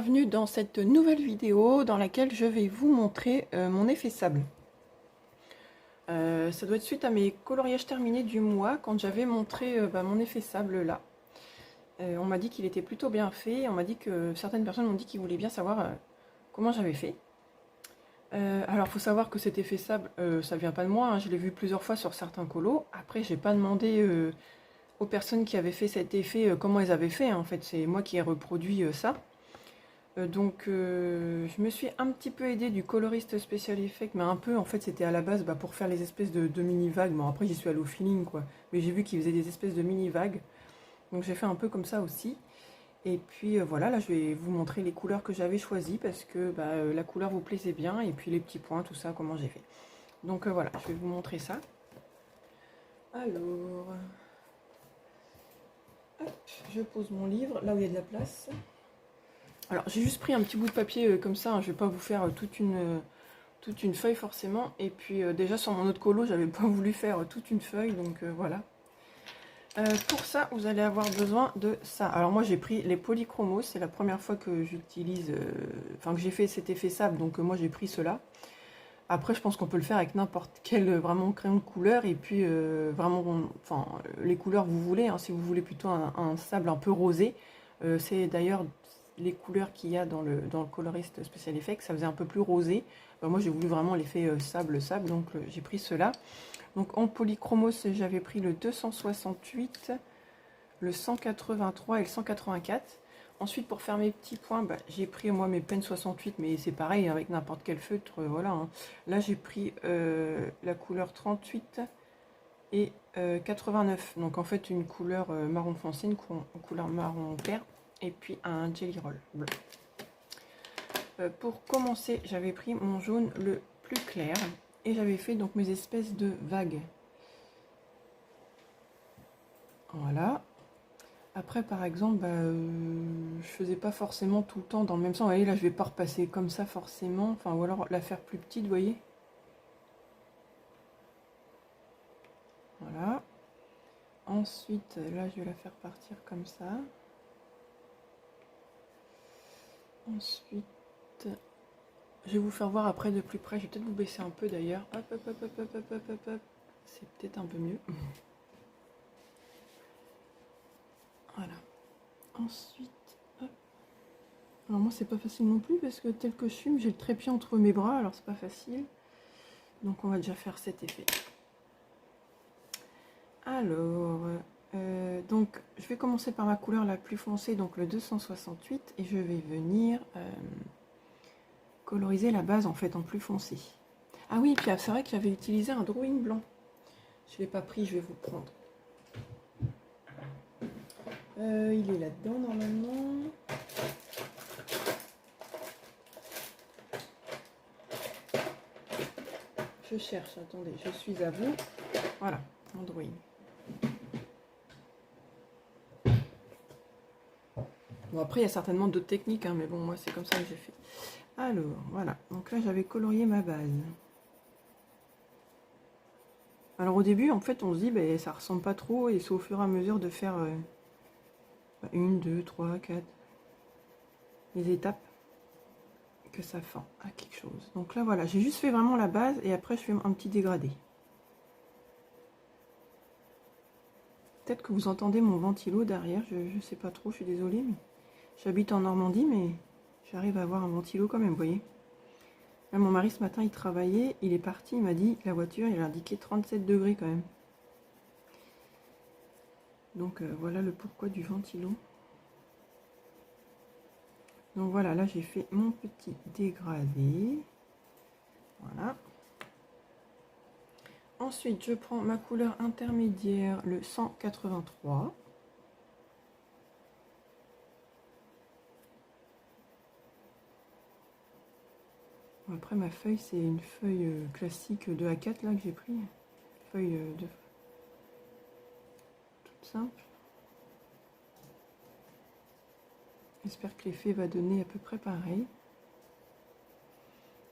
bienvenue dans cette nouvelle vidéo dans laquelle je vais vous montrer mon effet sable. Ça doit être suite à mes coloriages terminés du mois quand j'avais montré mon effet sable là. On m'a dit qu'il était plutôt bien fait, on m'a dit que certaines personnes m'ont dit qu'ils voulaient bien savoir comment j'avais fait. Alors faut savoir que cet effet sable, ça vient pas de moi, hein, je l'ai vu plusieurs fois sur certains colos. Après j'ai pas demandé aux personnes qui avaient fait cet effet comment elles avaient fait, hein. En fait c'est moi qui ai reproduit ça. Je me suis un petit peu aidée du coloriste Special Effect, mais un peu en fait c'était à la base pour faire les espèces de mini vagues. Bon après j'y suis allée au feeling quoi, mais j'ai vu qu'ils faisaient des espèces de mini vagues, donc j'ai fait un peu comme ça aussi. Et puis voilà, là je vais vous montrer les couleurs que j'avais choisies parce que la couleur vous plaisait bien et puis les petits points, tout ça, comment j'ai fait. Donc voilà, je vais vous montrer ça. Alors, hop, je pose mon livre là où il y a de la place. Alors j'ai juste pris un petit bout de papier comme ça, hein, je vais pas vous faire toute une feuille forcément. Et puis déjà sur mon autre colo, j'avais pas voulu faire toute une feuille, donc voilà. Pour ça, vous allez avoir besoin de ça. Alors moi j'ai pris les polychromos, c'est la première fois que j'utilise, enfin que j'ai fait cet effet sable, donc moi j'ai pris cela. Après je pense qu'on peut le faire avec n'importe quel vraiment crayon de couleur, et puis vraiment, enfin les couleurs que vous voulez, hein, si vous voulez plutôt un sable un peu rosé, c'est d'ailleurs les couleurs qu'il y a dans le coloriste Special Effects, ça faisait un peu plus rosé. Moi j'ai voulu vraiment l'effet sable, donc j'ai pris cela. Donc en polychromos, j'avais pris le 268, le 183 et le 184. Ensuite, pour faire mes petits points, j'ai pris moi mes pennes 68, mais c'est pareil avec n'importe quel feutre, voilà. Hein. Là, j'ai pris la couleur 38 et 89. Donc en fait, une couleur marron foncé, une couleur marron clair, et puis un jelly roll blanc. Pour commencer, j'avais pris mon jaune le plus clair. Et j'avais fait donc mes espèces de vagues. Voilà. Après, par exemple, je faisais pas forcément tout le temps dans le même sens. Vous voyez, là, je vais pas repasser comme ça forcément. Enfin, ou alors la faire plus petite, vous voyez. Voilà. Ensuite, là, je vais la faire partir comme ça. Ensuite, je vais vous faire voir après de plus près. Je vais peut-être vous baisser un peu d'ailleurs. Hop, hop, hop, hop, hop, hop, hop, hop. C'est peut-être un peu mieux. Voilà. Ensuite, hop. Alors moi c'est pas facile non plus parce que tel que je fume, j'ai le trépied entre mes bras, alors c'est pas facile. Donc on va déjà faire cet effet. Alors, donc je vais commencer par ma couleur la plus foncée, donc le 268, et je vais venir coloriser la base en fait en plus foncé. Ah oui, puis c'est vrai que j'avais utilisé un drawing blanc. Je l'ai pas pris, je vais vous le prendre. Il est là-dedans normalement. Je cherche, attendez, je suis à vous. Voilà, mon drawing. Bon, après, il y a certainement d'autres techniques, hein, mais bon, moi, c'est comme ça que j'ai fait. Alors, voilà. Donc là, j'avais colorié ma base. Alors, au début, en fait, on se dit, ça ressemble pas trop, et c'est au fur et à mesure de faire 1, 2, 3, 4 les étapes que ça fait à quelque chose. Donc là, voilà, j'ai juste fait vraiment la base, et après, je fais un petit dégradé. Peut-être que vous entendez mon ventilo derrière, je sais pas trop, je suis désolée, mais j'habite en Normandie, mais j'arrive à avoir un ventilo quand même, vous voyez. Là, mon mari, ce matin, il travaillait, il est parti, il m'a dit, la voiture, il a indiqué 37 degrés quand même. Donc voilà le pourquoi du ventilo. Donc voilà, là j'ai fait mon petit dégradé. Voilà. Ensuite, je prends ma couleur intermédiaire, le 183. Après, ma feuille, c'est une feuille classique de A4 là que j'ai pris. Feuille de toute simple. J'espère que l'effet va donner à peu près pareil.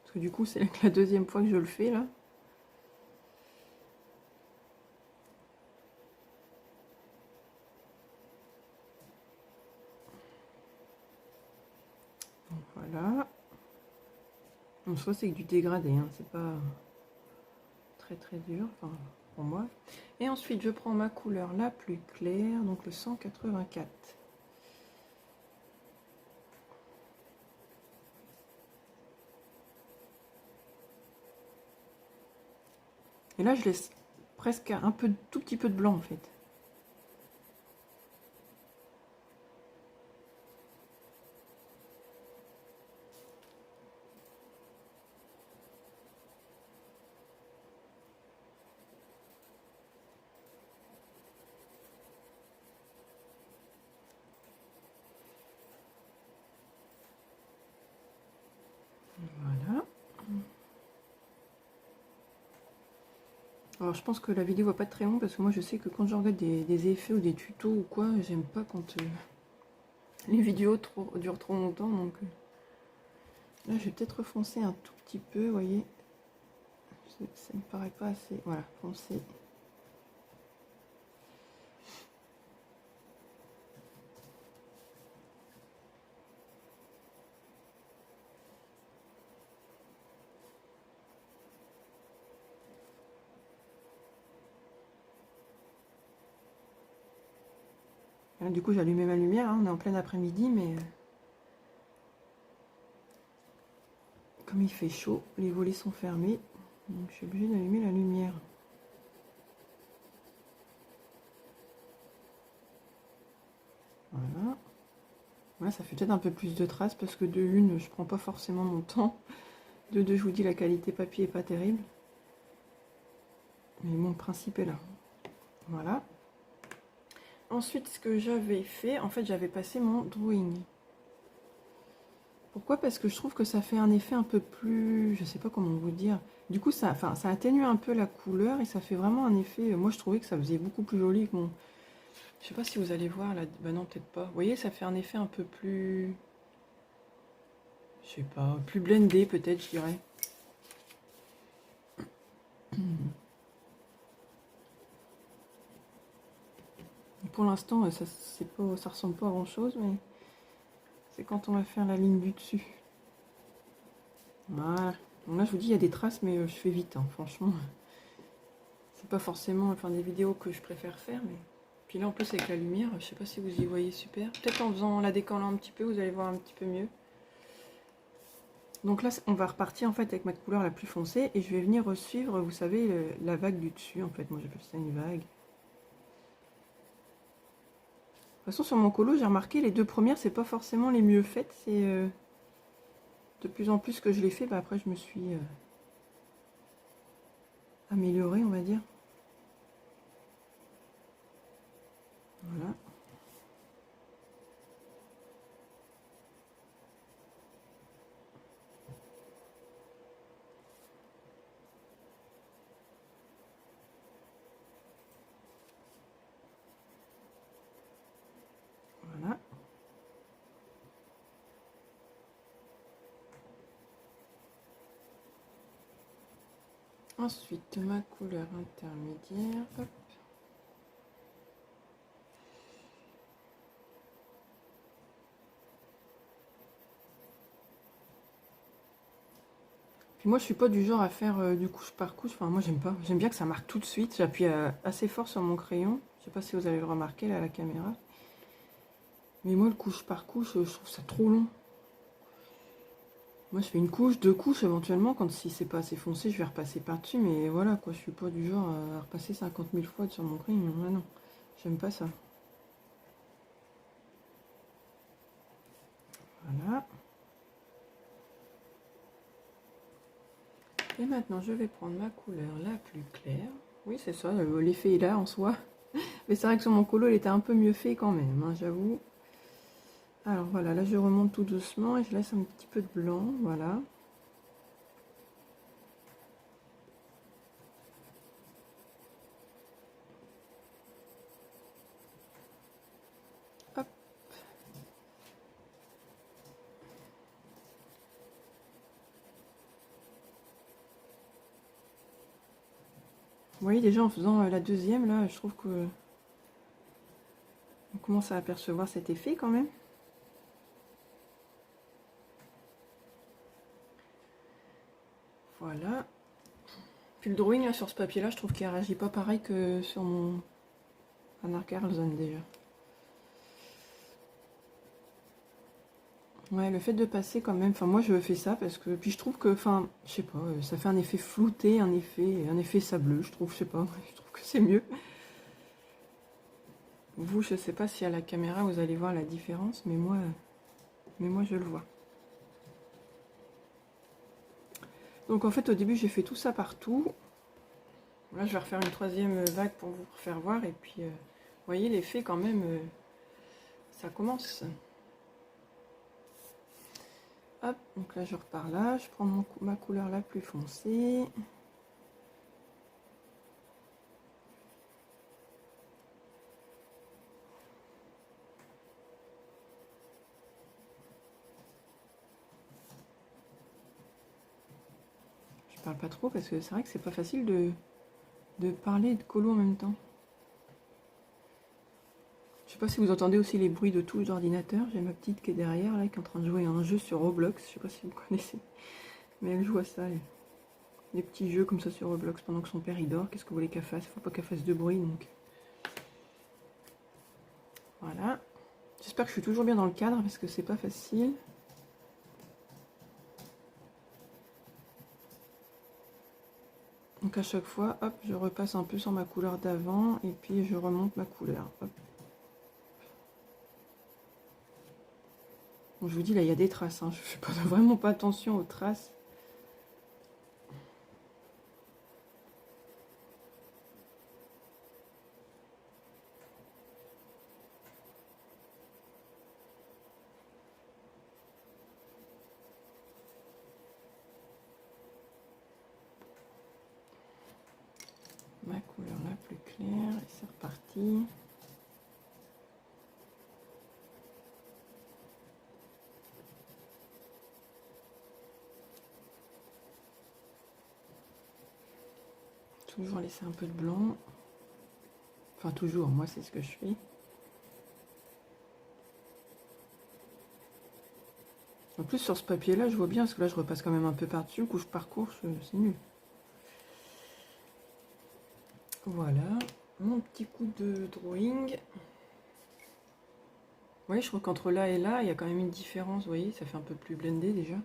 Parce que du coup, c'est la deuxième fois que je le fais là. soit c'est que du dégradé, hein, c'est pas très très dur, enfin pour moi. Et ensuite je prends ma couleur la plus claire, donc le 184. Et là je laisse presque un peu, tout petit peu de blanc en fait. Voilà. Alors je pense que la vidéo va pas être très longue parce que moi je sais que quand je regarde des effets ou des tutos ou quoi, j'aime pas quand les vidéos durent trop longtemps. Donc là je vais peut-être refoncer un tout petit peu, vous voyez. Ça me paraît pas assez. Voilà, foncé. Là, du coup j'ai allumé ma lumière, hein, on est en plein après-midi, mais comme il fait chaud, les volets sont fermés, donc je suis obligée d'allumer la lumière. Voilà. Voilà, ça fait peut-être un peu plus de traces parce que de une, je prends pas forcément mon temps. De deux, je vous dis, la qualité papier est pas terrible. Mais mon principe est là. Voilà. Ensuite, ce que j'avais fait, en fait, j'avais passé mon drawing. Pourquoi? Parce que je trouve que ça fait un effet un peu plus... Je sais pas comment vous dire. Du coup, ça atténue un peu la couleur et ça fait vraiment un effet... Moi, je trouvais que ça faisait beaucoup plus joli que mon... Je sais pas si vous allez voir là. Ben non, peut-être pas. Vous voyez, ça fait un effet un peu plus... Je sais pas, plus blendé peut-être, je dirais. Pour l'instant, ça ressemble pas à grand chose, mais c'est quand on va faire la ligne du dessus. Voilà. Donc là, je vous dis, il y a des traces, mais je fais vite, hein, franchement. C'est pas forcément enfin, des vidéos que je préfère faire, mais... Puis là, en plus, avec la lumière, je sais pas si vous y voyez super. Peut-être en faisant la décollant un petit peu, vous allez voir un petit peu mieux. Donc là, on va repartir en fait avec ma couleur la plus foncée et je vais venir suivre, vous savez, la vague du dessus. En fait, moi j'appelle ça une vague. De toute façon, sur mon colo, j'ai remarqué les deux premières, c'est pas forcément les mieux faites. C'est de plus en plus que je l'ai fait, bah, après je me suis améliorée, on va dire. Voilà. Voilà. Ensuite, ma couleur intermédiaire. Hop. Puis moi, je suis pas du genre à faire du couche par couche. Enfin, moi, j'aime pas. J'aime bien que ça marque tout de suite. J'appuie assez fort sur mon crayon. Je sais pas si vous allez le remarquer là à la caméra. Mais moi, le couche par couche, je trouve ça trop long. Moi, je fais une couche, deux couches éventuellement. Quand si c'est pas assez foncé, je vais repasser par-dessus. Mais voilà, quoi, je suis pas du genre à repasser 50 000 fois sur mon crayon. Ouais, non, j'aime pas ça. Voilà. Et maintenant, je vais prendre ma couleur la plus claire. Oui, c'est ça, l'effet est là en soi. Mais c'est vrai que sur mon colo, il était un peu mieux fait quand même, hein, j'avoue. Alors voilà, là je remonte tout doucement et je laisse un petit peu de blanc, voilà. Hop. Vous voyez déjà en faisant la deuxième, là, je trouve que on commence à apercevoir cet effet quand même. Voilà. Puis le drawing là, sur ce papier là, je trouve qu'il réagit pas pareil que sur mon Anna Carlson déjà. Ouais, le fait de passer quand même, enfin moi je fais ça parce que, puis je trouve que, enfin, je sais pas, ça fait un effet flouté, un effet sableux, je trouve, je sais pas, je trouve que c'est mieux. Vous, je sais pas si à la caméra vous allez voir la différence, mais moi je le vois. Donc en fait au début j'ai fait tout ça partout. Là je vais refaire une troisième vague pour vous faire voir, et puis vous voyez l'effet quand même, ça commence. Hop, donc là je repars là, je prends ma couleur la plus foncée. Je parle pas trop parce que c'est vrai que c'est pas facile de parler et de colo en même temps. Je sais pas si vous entendez aussi les bruits de touches d'ordinateur. J'ai ma petite qui est derrière là, qui est en train de jouer à un jeu sur Roblox. Je sais pas si vous connaissez, mais elle joue à ça. Les petits jeux comme ça sur Roblox pendant que son père il dort. Qu'est-ce que vous voulez qu'elle fasse? Il faut pas qu'elle fasse de bruit, donc voilà. J'espère que je suis toujours bien dans le cadre parce que c'est pas facile. Donc à chaque fois, hop, je repasse un peu sur ma couleur d'avant et puis je remonte ma couleur. Hop. Bon, je vous dis là, il y a des traces. Hein. Je fais vraiment pas attention aux traces. Ma couleur la plus claire et c'est reparti. Toujours laisser un peu de blanc. Enfin toujours, moi c'est ce que je fais. En plus sur ce papier là je vois bien parce que là je repasse quand même un peu par-dessus, couche par couche, c'est nul. Voilà, mon petit coup de drawing. Vous voyez, je trouve qu'entre là et là, il y a quand même une différence, vous voyez, ça fait un peu plus blendé déjà.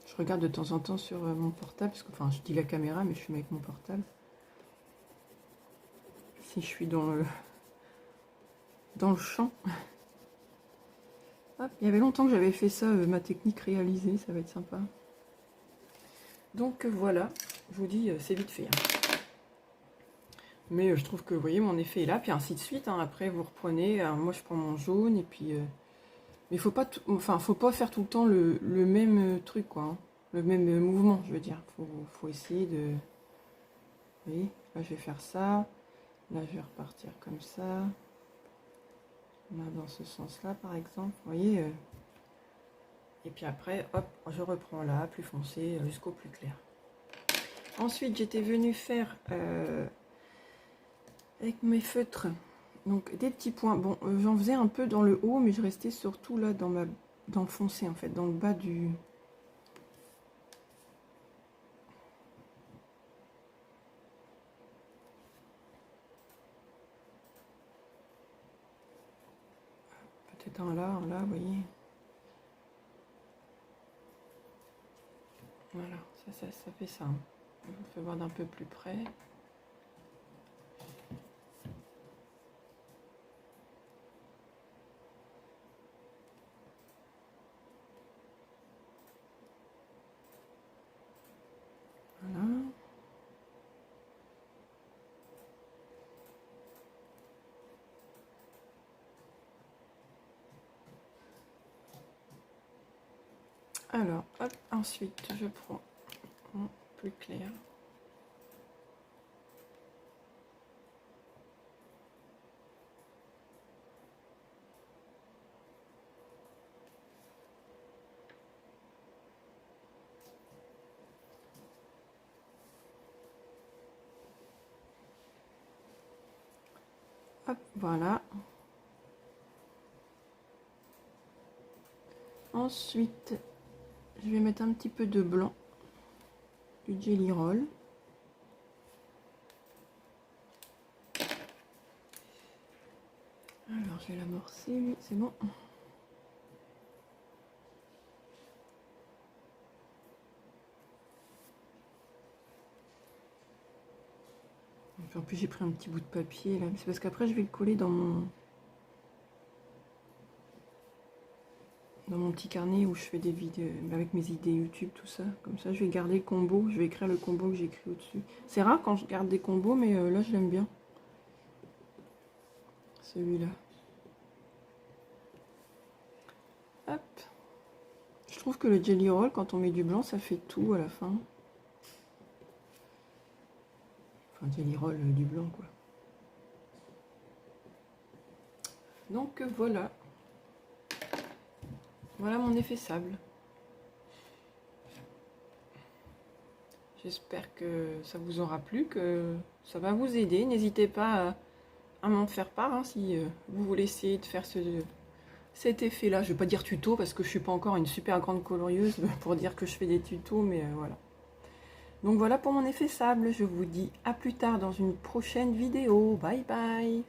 Je regarde de temps en temps sur mon portable, parce que, enfin, je dis la caméra, mais je suis avec mon portable. Si je suis dans le champ. Hop, il y avait longtemps que j'avais fait ça, ma technique réalisée, ça va être sympa. Donc voilà, je vous dis, c'est vite fait. Hein. Mais je trouve que, vous voyez, mon effet est là, puis ainsi de suite. Hein. Après, vous reprenez, moi je prends mon jaune, et puis... mais faut pas, faut pas faire tout le temps le même truc, quoi. Hein. Le même mouvement, je veux dire. Faut essayer de... Vous voyez, là je vais faire ça. Là je vais repartir comme ça. Là dans ce sens-là, par exemple. Vous voyez et puis après, hop, je reprends là, plus foncé, jusqu'au plus clair. Ensuite, j'étais venue faire avec mes feutres, donc des petits points. Bon, j'en faisais un peu dans le haut, mais je restais surtout là dans le foncé, en fait, dans le bas du... Peut-être un là, vous voyez. Voilà, ça fait ça. Hein. Je vous fais voir d'un peu plus près. Voilà. Alors, hop, ensuite, je prends mon plus clair. Hop, Hop, voilà. Ensuite, je vais mettre un petit peu de blanc, du Jelly Roll. Alors, je vais l'amorcer, lui, c'est bon. En plus, j'ai pris un petit bout de papier là. C'est parce qu'après, je vais le coller dans mon petit carnet où je fais des vidéos avec mes idées YouTube, tout ça. Comme ça, je vais garder le combo. Je vais écrire le combo que j'ai écrit au-dessus. C'est rare quand je garde des combos, mais là, je l'aime bien. Celui-là. Hop. Je trouve que le Jelly Roll, quand on met du blanc, ça fait tout à la fin. Enfin, Jelly Roll, du blanc, quoi. Donc, voilà. Voilà mon effet sable. J'espère que ça vous aura plu, que ça va vous aider. N'hésitez pas à m'en faire part hein, si vous voulez essayer de faire cet effet-là. Je ne vais pas dire tuto parce que je ne suis pas encore une super grande colorieuse pour dire que je fais des tutos, mais voilà. Donc voilà pour mon effet sable. Je vous dis à plus tard dans une prochaine vidéo. Bye bye!